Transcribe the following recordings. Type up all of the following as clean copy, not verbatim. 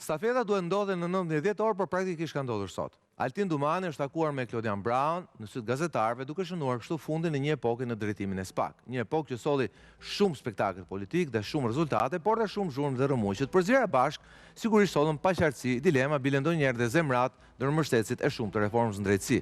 Stafeta duhet ndodhe në 19 orë, por praktikisht ka ndodhur sot. Altin Dumani është takuar me Klodian Brown në syt gazetarëve duke shënuar kështu fundin e një epoke në drejtimin e SPAK. Një epokë që solli shumë spektakël politik dhe shumë rezultate, por dhe shumë zhurmë dhe rëmuj që të përzira bashkë sigurisht sollën paqartësi, dilema, bile ndonjëherë dhe zemrat ndër mbështetësit e shumë të reformës në drejtësi.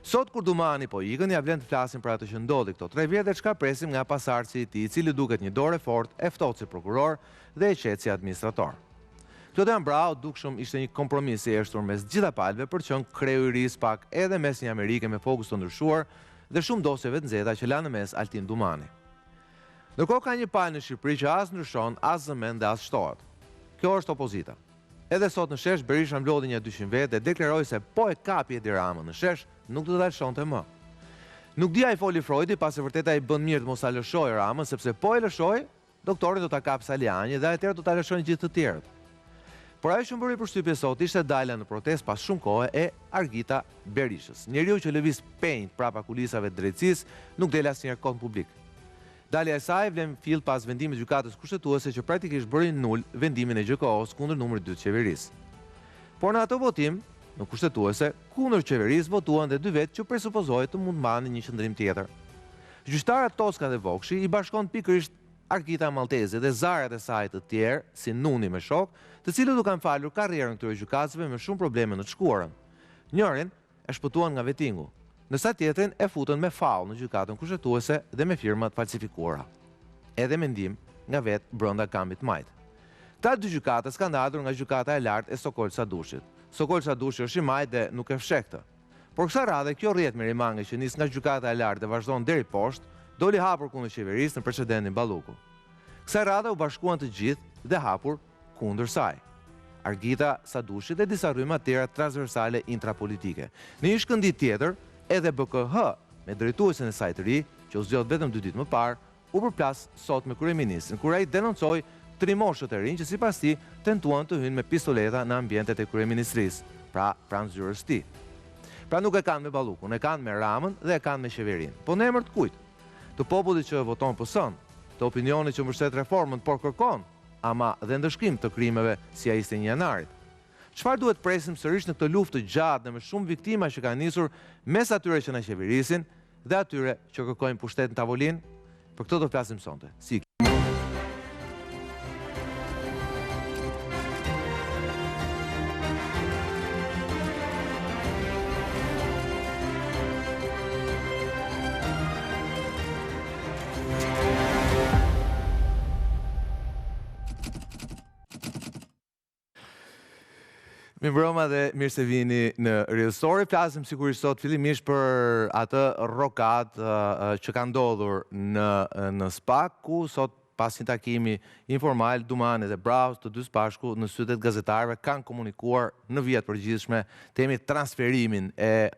Sot kur Dumani po ikën, ja vlen të flasim për atë që ndodhi këto 3 vjet dhe çka presim nga pasardhësi i tij, i cili duket një dorë fort, e ftohtë si prokuror dhe e qetë si administrator. Klodian Brown dukshëm ishte një kompromis i eshtur mes gjitha palëve për qenë kreu i ri i SPAK edhe mes një Amerike me fokus të ndryshuar dhe shumë dosjeve të nxehta që lanë në mes Altin Dumani. Ndërkohë ka një palë në Shqipëri që as ndryshon, as zëmen dhe as shtohet. Kjo është opozita. Edhe sot në shesh Berisha mblodhi një 200 vetë dhe deklaroi se po e kapi Edi Ramën në shesh, nuk do ta lëshonte më. Nuk dia i foli Freudi, pasi vërtet ai bën mirë të mos ta lëshojë Ramën, sepse po e lëshoi, doktori do ta kapë Saliani dhe atëherë do ta lëshojnë gjithë të tjerët. Por ajo që më bëri përshtypje sot ishte dalja në protestë pas shumë kohe e Argita Berishës. Njeriu që lëviz penjt prapa kulisave të drejtësisë nuk del asnjëherë kot publik. Dalja e saj vlen fill pas vendimit të gjykatës kushtetuese që praktikisht bëri nul vendimin e GKO-s kundër numrit 2 të qeverisë. Por në ato votim, në kushtetuese, kundër qeverisë votuan dhe 2 vetë që presupozohet të mund marrin një qendrim tjetër. Gjyqtarët Toska dhe Vokshi i bashkon pikërisht Argita Maltezi dhe zarat e saj të tjerë, si Nuni me shok, të cilët u kanë falur karrierën këtyre gjykatësve me shumë probleme në të shkuarën. Njërin e shpëtuan nga vetingu, ndërsa tjetrin e futën me faull në gjykatën kushtetuese dhe me firma të falsifikuara. Edhe mendim nga vetë brenda kambit majt. Këta 2 gjykatës kanë ardhur nga gjykata e lartë e Sokol Sadushit. Sokol Sadushi është i majt dhe nuk e fsheh këtë. Por kësaj radhe kjo rrjet Merimange që nis nga gjykata e lartë dhe vazhdon deri poshtë, doli hapur kundër qeverisë në precedentin Balluku. Kësaj radhe u bashkuan të gjithë dhe hapur kundër saj. Argita Sadushi dhe disa rrymë tjera transversale intrapolitike. Në një shkëndijë tjetër, edhe BKH me drejtuesen e saj të ri, që u zgjodh vetëm 2 ditë më parë, u përplas sot me kryeministrin, kur ai denoncoi trimoshët e rinj që sipas tij tentuan të hyjnë me pistoleta në ambientet e kryeministrisë, pra pranë zyrës së tij. Pra nuk e kanë me Ballukun, e kanë me Ramën dhe e kanë me qeverinë. Po në emër të kujt? Të popullit që voton PS-n, të opinionit që mbështet reformën, por kërkon, ama dhe ndëshkim të krimeve si ai 21 janarit. Çfarë duhet presim sërish në këtë luftë të gjatë dhe me shumë viktima që kanë nisur mes atyre që na qeverisin dhe atyre që kërkojnë pushtet në tavolinë? Për këtë do flasim sonte. Si Mirëmbrëma dhe mirë se vini në Real Story. Flasim sigurisht sot fillimisht për atë rokat që ka ndodhur në SPAK, ku sot pas një takimi informal, Dumani dhe Brown të dy së bashku në sytë të gazetarëve kanë komunikuar në vijat përgjithshme temi transferimin e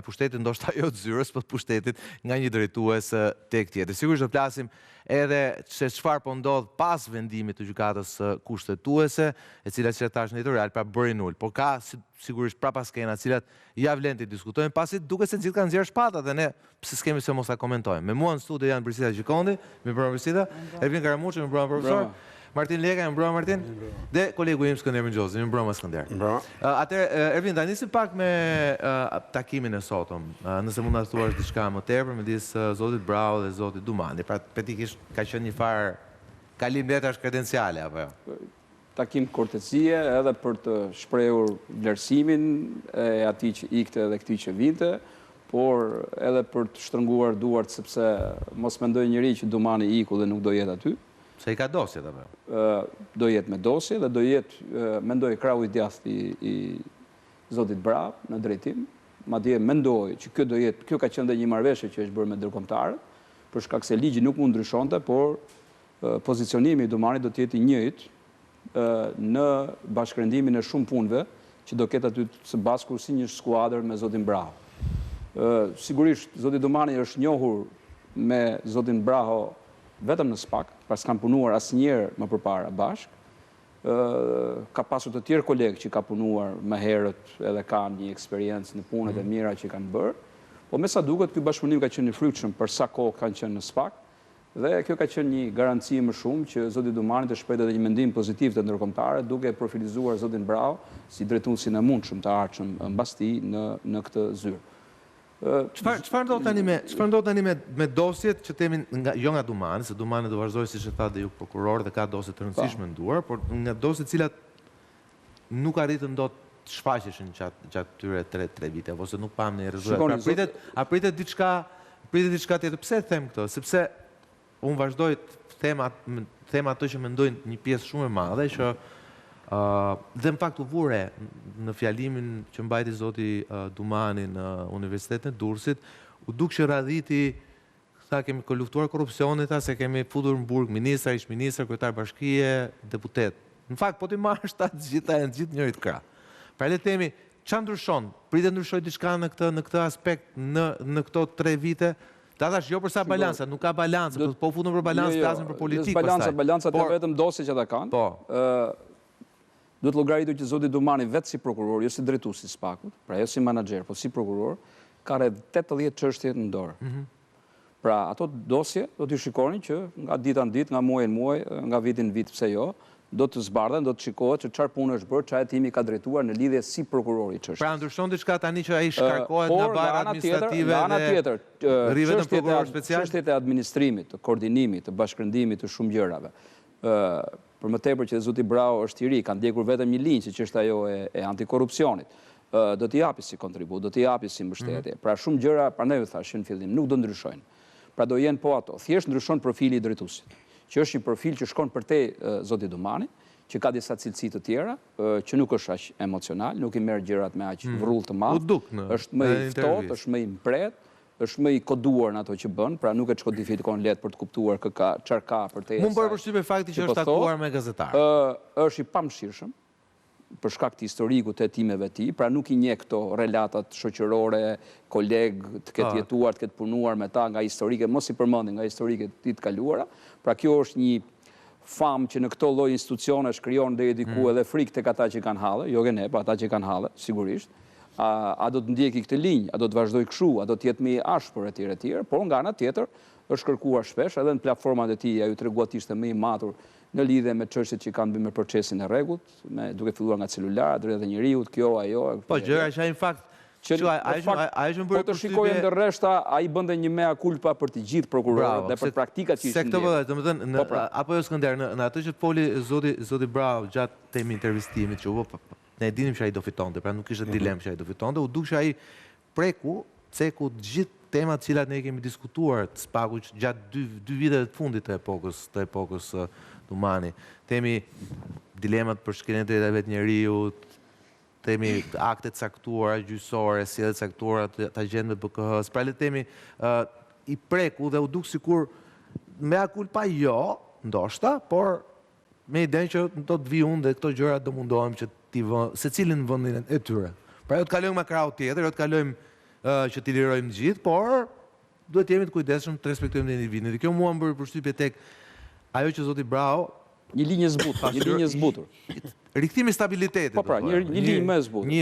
pushtetit, ndoshta jo të zyrës, por pushtetit nga një drejtues tek tjetër. Sigurisht do flasim edhe se çfarë po ndodh pas vendimit të gjykatës kushtetuese, e cila që tash në editorial pra bëri nul, por ka sigurisht prapa skena të cilat ja vlen të diskutojmë, pasi duket se gjithë kanë nxjerrë shpatat dhe ne pse s'kemi se mos ta komentojmë. Me mua në studio janë Brisita Gjikondi, mirëmbrëma Brisita, Ervin Karamuçi, mirëmbrëma profesor, Martin Leka, mirëmbrëma Martin, dhe kolegu im Skënder Mëngjozi, mirëmbrëma Skënder. Atëherë Ervin, ta nisim pak me takimin e sotëm, nëse mund ta thuash diçka më tepër midis zotit Brown dhe zotit Dumani, pra praktikisht ka qenë një farë kalim letrash kredenciale apo jo? Takim kortesie edhe për të shprehur vlerësimin e atij që ikte dhe këtij që vinte, por edhe për të shtrënguar duart sepse mos mendoj njëri që Dumani iku dhe nuk do jetë aty. Se i ka dosjet apo? Do jetë me dosje dhe do jetë, mendoj, krau i djathtë i zotit Brown në drejtim. Madje mendoj që kjo ka qenë dhe një marrëveshje që është bërë me ndërkombëtarët, për shkak se ligji nuk mund ndryshonte, por pozicionimi i Dumanit do të jetë i njëjtë në bashkërendimin e shumë punëve që do ketë aty së bashku si një skuadër me zotin Braho. Sigurisht, zoti Dumani është njohur me zotin Braho vetëm në SPAK, pas s'kan punuar asnjëherë më përpara bashkë. Ka pasur të tjerë kolegë që ka punuar më herët edhe kanë një eksperiencë në punët e mira që kanë bërë, po me sa duket ky bashkëpunim ka qenë i frutshëm për sa kohë kanë qenë në SPAK Dhe kjo ka qenë një garanci më shumë që zoti Dumani të shpejt edhe një mendim pozitiv të ndërkombëtarëve, duke profilizuar zotin Brau si drejtuesin e mundshëm të ardhshëm mbas tij në këtë zyrë. Çfarë ndodh tani me dosjet që themi jo nga Dumani, se Dumani do vazhdojë siç e tha dhe ju prokuror dhe ka dosje të rëndësishme në duar, por nga dosjet cilat nuk arritën dot të shfaqeshin gjatë këtyre 3 vite, ose nuk pam në rezultat. A pritet diçka tjetër. Pse them këtë? Sepse unë vazhdoj të them ato që mendojnë një pjesë shumë e madhe, që dhe në fakt u vure në fjalimin që mbajti zoti Dumani në Universitetin e Durrësit, u duk që radhiti, tha kemi luftuar korrupsionit, se kemi futur në burg ministra, ish ministra, kryetar bashkie, deputet. Në fakt, po t'i marrësh ta të gjithë njërit krah. Pra le të themi, çfarë ndryshon? Pritet ndryshoj diçka në këtë aspekt në këto 3 vite? Ta thash jo për sa balanca, nuk ka balancë, po futën për balancë, flasin për politikë pastaj. Balancat e vetëm dosje që ata kanë. Duhet llogaritur që zoti Dumani vetë si prokuror, jo si drejtues i SPAK-ut, pra jo si menaxher, po si prokuror, ka rreth 80 çështje në dorë. Pra ato dosje do t'ju shikonin që nga dita në ditë, nga muaj në muaj, nga vitin në vit, pse jo, do të zbardhen, do të shikohet që çfarë punë është bërë, çfarë hetimi ka drejtuar në lidhje si prokurori i çështjes. Pra ndryshon diçka tani që ai shkarkohet nga bara administrative dhe ana tjetër, rrihet në prokuror special, çështjet e administrimit, të koordinimit, të bashkëndimit të shumë gjërave. Për më tepër që zoti Brau është i ri, ka ndjekur vetëm një linjë që është ajo e antikorrupsionit. Do t'i japi si kontribut, do t'i japi si mbështetje. Pra shumë gjëra, prandaj u thash në fillim, nuk do ndryshojnë. Pra do jenë po ato. Thjesht ndryshon profili i drejtuesit, që është një profil që shkon përtej zoti Dumani, që ka disa cilësi të tjera, që nuk është aq emocional, nuk i merr gjërat me aq vrull të madh, është më i ftohtë, është më i mpret, është më i koduar në ato që bën, pra nuk e çkodifikon lehtë për të kuptuar çfarë ka përtej asaj. Mund bërë përshtypje fakti që është takuar me gazetarë. Është i pamëshirshëm për shkak të historikut të hetimeve të tij, pra nuk i njeh këto relatat shoqërore, koleg, të ketë jetuar, të ketë punuar me ta nga historike, mos i përmendin nga historike të kaluara. Pra kjo është një famë që në këto lloj institucionesh krijon deri diku edhe frikë tek ata që kanë hallë, jo ne, po ata që kanë hallë, sigurisht. A do të ndjeki këtë linjë, a do të vazhdoj kështu, a do të jetë më i ashpër etj, por nga ana tjetër është kërkuar shpesh edhe në platformat e tij, ajo treguat ishte më i matur në lidhje me çështjet që kanë bërë me procesin e rregullt, duke filluar nga celulara, drejtat e njeriut, kjo ajo. Po gjëra që në fakt po të shikojmë dhe rreshta, ai bënte një mea culpa për të gjithë prokurorët dhe për praktikat që ishin ndjerë. Domethënë, apo jo Skënder, në atë që foli zoti Brau gjatë temi intervistimit, që ne dinim që ai do fitonte, pra nuk ishte dilemë që ai do fitonte, u duk që ai ceku të gjithë temat të cilat ne kemi diskutuar të SPAK-ut gjatë 2 viteve të fundit të epokës Dumani. Temi dilemat për shkeljen e drejtave të njeriut, temi aktet caktuara, gjyqësore, sjelljet caktuara të agjentëve të BKH-s. Pra le të themi i preku dhe u duk sikur mea culpa jo, ndoshta, por me idenë që do të vi unë dhe këto gjëra do mundohem që secilin në vendin e tyre. Pra jo të kalojmë me krau tjetër, jo të kalojmë që t'i lirojmë gjithë, por duhet jemi të kujdesshëm të respektojmë dhe individin. Dhe kjo mua më bërë përshtypje tek ajo që zoti Brau, një linjë zbutur. Rikthimi i stabilitetit. Po pra, një linjë më e zbutur.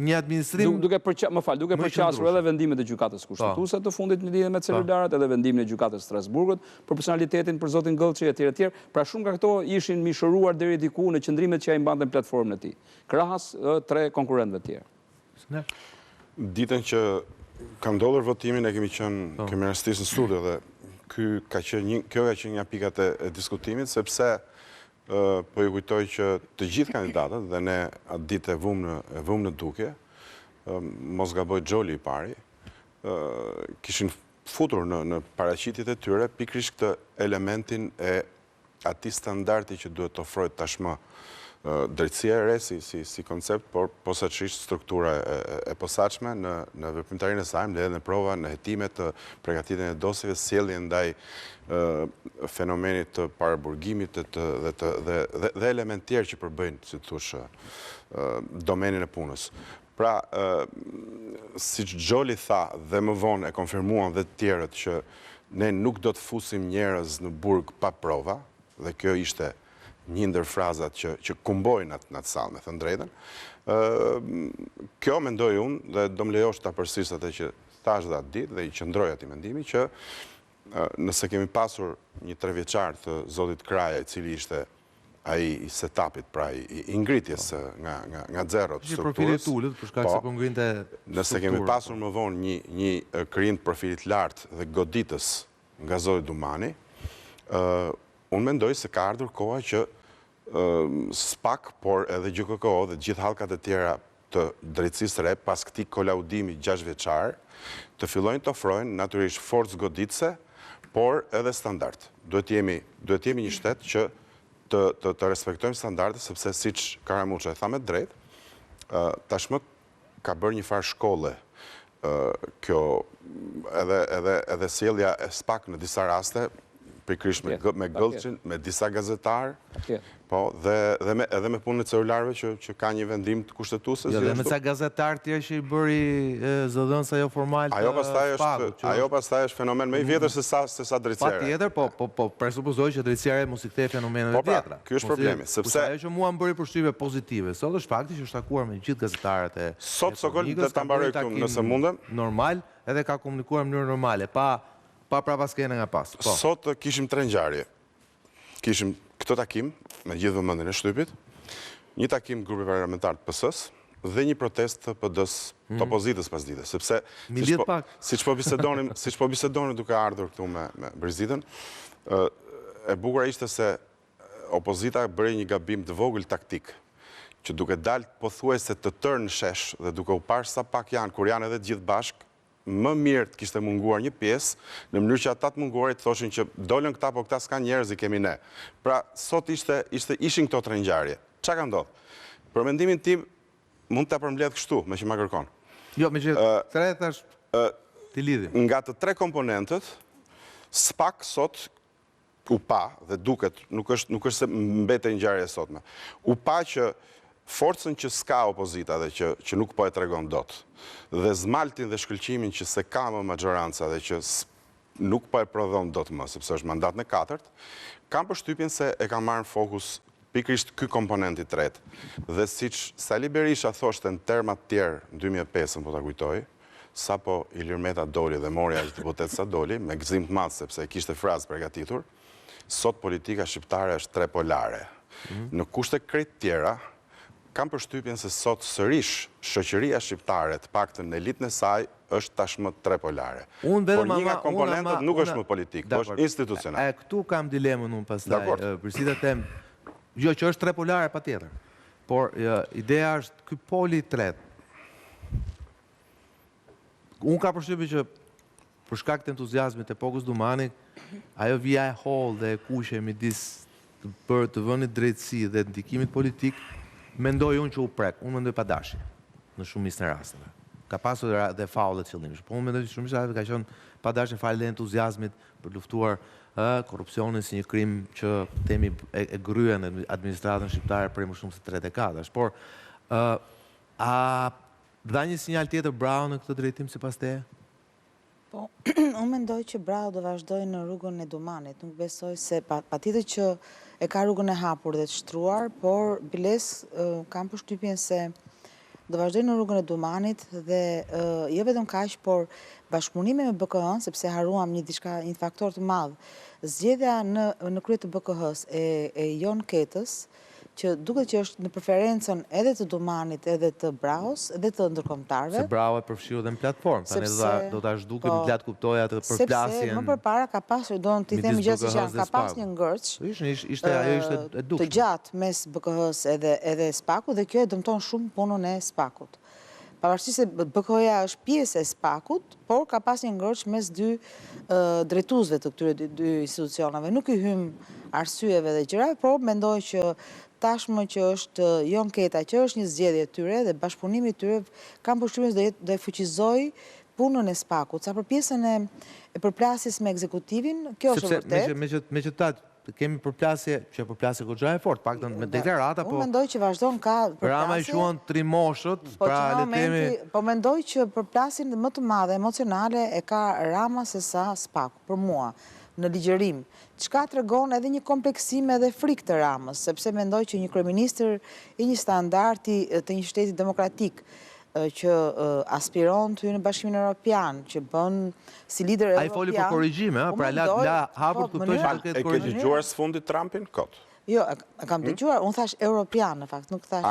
Një administrim duke përqasur edhe vendimet e gjykatës kushtetuese të fundit në lidhje me celularat, edhe vendimin e gjykatës Strasburgut, proporcionalitetin për zotin Gëllçi etj. Pra shumë nga këto ishin mishëruar deri diku në qëndrimet që ai mbante në platformën e tij, krahas 3 konkurrentëve të tjerë. Ditën që ka ndodhur votimin e kemi rastisë në studio dhe kjo ka qenë një pikat e diskutimit, sepse po ju kujtoj që të gjithë kandidatët, dhe ne atë ditë e vumë në duke, mos gaboj Xholi i pari, kishin futur në paraqitjet e tyre pikrisht këtë elementin e atij standardi që duhet të ofrojë tashmë drejtësia e re si koncept, por posaçërisht struktura e posaçme në veprimtarinë e saj, mbledhjen e prova, në hetimet, përgatitjen e dosjeve, sjelljen ndaj fenomenit të paraburgimit dhe element tjerë që përbëjnë, si thosh, domenin e punës. Pra, siç Xholi tha dhe më vonë e konfirmuan dhe të tjerët që ne nuk do të fusim njerëz në burg pa prova, dhe kjo ishte një ndër frazat që kumbojnë në atë sallë, me thënë drejtën. Kjo mendoj unë, dhe do më lejosh ta përsëris atë që thash dhe atë ditë, dhe i qëndroj atij mendimi, që nëse kemi pasur një 3 vjeçar të zotit Kraja, i cili ishte ai i setupit, pra i ngritjes nga zero të strukturës. Profilit ullët, për shkak se po ngrinte nëse kemi pasur më vonë një krijim të profilit lartë dhe goditës nga zoti Dumani, unë mendoj se ka ardhur koha që SPAK, por edhe GKKO dhe gjithë hallkat e tjera të drejtësisë re, pas këtij kolaudimi 6 vjeçar, të fillojnë të ofrojnë natyrisht forcë goditëse, por edhe standard. Duhet jemi një shtet që të respektojmë standardet, sepse siç Karamuça e tha me drejt, tashmë ka bërë një farë shkolle kjo edhe sjellja e SPAK në disa raste, pikërisht me Gëllçin, me disa gazetarë, po, edhe me punën e celularëve që ka një vendim të kushtetuesës. Jo, dhe me ca gazetarë tjerë që i bëri zëdhënësa jo formal të SPAK-ut. Ajo pastaj është fenomen më i vjetër se sa drejtësira. Patjetër, po presupozoj që drejtësira mos i kthej fenomeneve të vjetra. Ky është problemi, sepse ajo që mua më bëri përshtypje pozitive, sot është fakti që është takuar me gjithë gazetarët e sot Sokol do ta mbaroj këtu nëse mundem. Normal, edhe ka komunikuar në mënyrë normale, pa prapaskene nga pas. Sot kishim 3 ngjarje. Kishim këtë takim me gjithë vëmendjen e shtypit, një takim grupi parlamentar të PS-s dhe një protestë të PD-s, të opozitës pasdite, sepse siç po bisedonim duke ardhur këtu me Brizitën, e bukur ishte se opozita bëri një gabim të vogël taktik, që duke dalë pothuajse të tërë në shesh dhe duke u parë sa pak janë, kur janë edhe të gjithë bashkë, më mirë të kishte munguar një pjesë, në mënyrë që ata të munguarit të thoshin që dolën këta, po këta s'ka njerëz, i kemi ne. Pra, sot ishin këto 3 ngjarje. Çka ka ndodhur? Për mendimin tim, mund ta përmbledh kështu, me që ma kërkon. Jo, me që tre thash ti lidhim. Nga të 3 komponentët, SPAK sot u pa, dhe duket, nuk është se mbetej ngjarja e sotme. U pa që forcën që s'ka opozita dhe që nuk po e tregon dot, dhe zmaltin dhe shkëlqimin që se ka më majoranca dhe që nuk po e prodhon dot më, sepse është mandat në 4, kam përshtypjen se e kam marrë në fokus pikërisht ky komponent i tretë. Dhe siç Sali Berisha thoshte në terma të tjerë në 2005, po ta kujtoj, sapo Ilir Meta doli dhe mori aq deputet sa doli, me gëzim të madh sepse kishte frazë përgatitur, sot politika shqiptare është trepolare. Në kushte krejt tjera, kam përshtypjen se sot sërish shoqëria shqiptare, të paktën në elitën e saj, është tashmë trepolare. Por një nga komponentët nuk është më politik, po është institucional. E këtu kam dilemën unë pastaj, përsi them, jo që është trepolare patjetër, por ideja është ky poli i tretë. Unë ka përshtypjen që për shkak të entuziazmit të epokës Dumanit, ajo vija e hollë dhe e kuqe midis të vënit drejtësi dhe ndikimit politik, mendoj unë që u prek, unë mendoj pa dashje, në shumicën e rasteve. Ka pasur dhe faullet qëllimisht, po unë mendoj që shumicën e rasteve ka qenë pa dashje fal dhe entuziazmit për luftuar korrupsionin si një krim që temi e gryen në administratën shqiptare për më shumë se 3 dekadash. Por, a dha një sinjal tjetër Brau në këtë drejtim sipas teje? Po, unë mendoj që Brau do vazhdoj në rrugën e Dumanit. Nuk besoj se patjetër që e ka rrugën e hapur dhe të shtruar, por biles kam përshtypjen se do vazhdoj në rrugën e Dumanit dhe jo vetëm kaq, por bashkëpunime me BKH-n, sepse haruam një faktor të madh. Zgjedhja në krye të BKH-s e Jon Ketës, që duket që është në preferencën edhe të Dumanit, edhe të Braus, edhe të ndërkombëtarëve. Se Brau e përfshiu dhe në platformë, tani do ta zhduket në plat kuptoja të përplasjen. Sepse më përpara ka pasur, do në t'i themi gjithë që ka pas një ngërç të gjatë mes BKH-s edhe SPAK-ut, dhe kjo e dëmton shumë punën e SPAK-ut. Pavarësisht se BKH-ja është pjesë e SPAK-ut, por ka pas një ngërç mes dy drejtuesve të këtyre dy institucioneve. Nuk i hym arsyeve dhe gjërave, por mendoj që tashmë që është Jon Keta, që është një zgjedhje tyre dhe bashkëpunimi tyre, kam përshtypjen se do e fuqizoj punën e SPAK-ut. Sa për pjesën e përplasjes me ekzekutivin, kjo është vërtet. Me që ta kemi përplasje, që përplasje goxha e fort, paktën me deklarata, po... Unë mendoj që vazhdon ka përplasje... Rama i shuan trimoshët, pra le temi... Po mendoj që përplasjen më të madhe emocionale e ka Rama se sa SPAK, për mua, në ligjërim. Çka tregon edhe një kompleksim edhe frikë të Ramës, sepse mendoj që një kryeministër i një standardi të një shteti demokratik që aspiron të hyjë në Bashkimin Evropian, që bën si lider evropian. Ai foli për korrigjime, pra la hapur kuptoj që do ketë korrigjime. E ke dëgjuar së fundit Trumpin? Kot. Jo, kam dëgjuar, unë thash Europian, në fakt, nuk thash...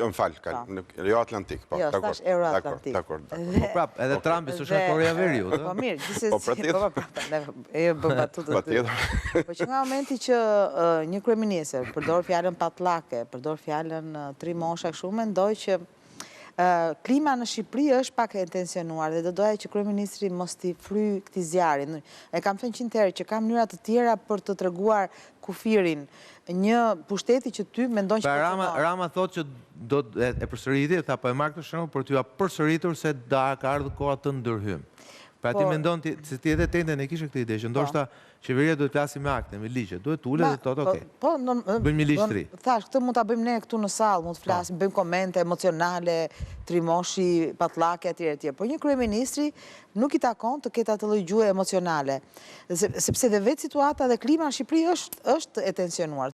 Më falë, jo Atlantik. Jo, thash Euro-Atlantik. Dakor. Po prap, edhe Trumpi së shë Korea Veriut. Po mirë, gjithsesi... Po pra tjetër. Po që nga momenti që një kryeministër përdor fjalën patlake, përdor fjalën trimosha kështu, mendoj që klima në Shqipëri është pak e intencionuar dhe do doja që kryeministri mos t'i fry këtij zjarri. E kam thënë 100 herë që ka mënyra të tjera për të treguar kufirin një pushteti që ty mendon që Rama thotë që do e përsëriti, tha po e marr këtë shembull për t'ju përsëritur se ka ardhur koha të ndërhyjmë. Pra ti mendon se ti edhe tende ne kishe këtë ide që ndoshta qeveria duhet të flasë me akte, me ligje, duhet të ulet dhe thotë okay. Bëjmë një ligj të ri. Thash, këtë mund ta bëjmë ne këtu në sallë, mund të flasim, bëjmë komente emocionale, trimoshi, patlake etj. Por një kryeministri nuk i takon të ketë atë lloj gjuhë emocionale, sepse dhe vetë situata dhe klima në Shqipëri është e tensionuar.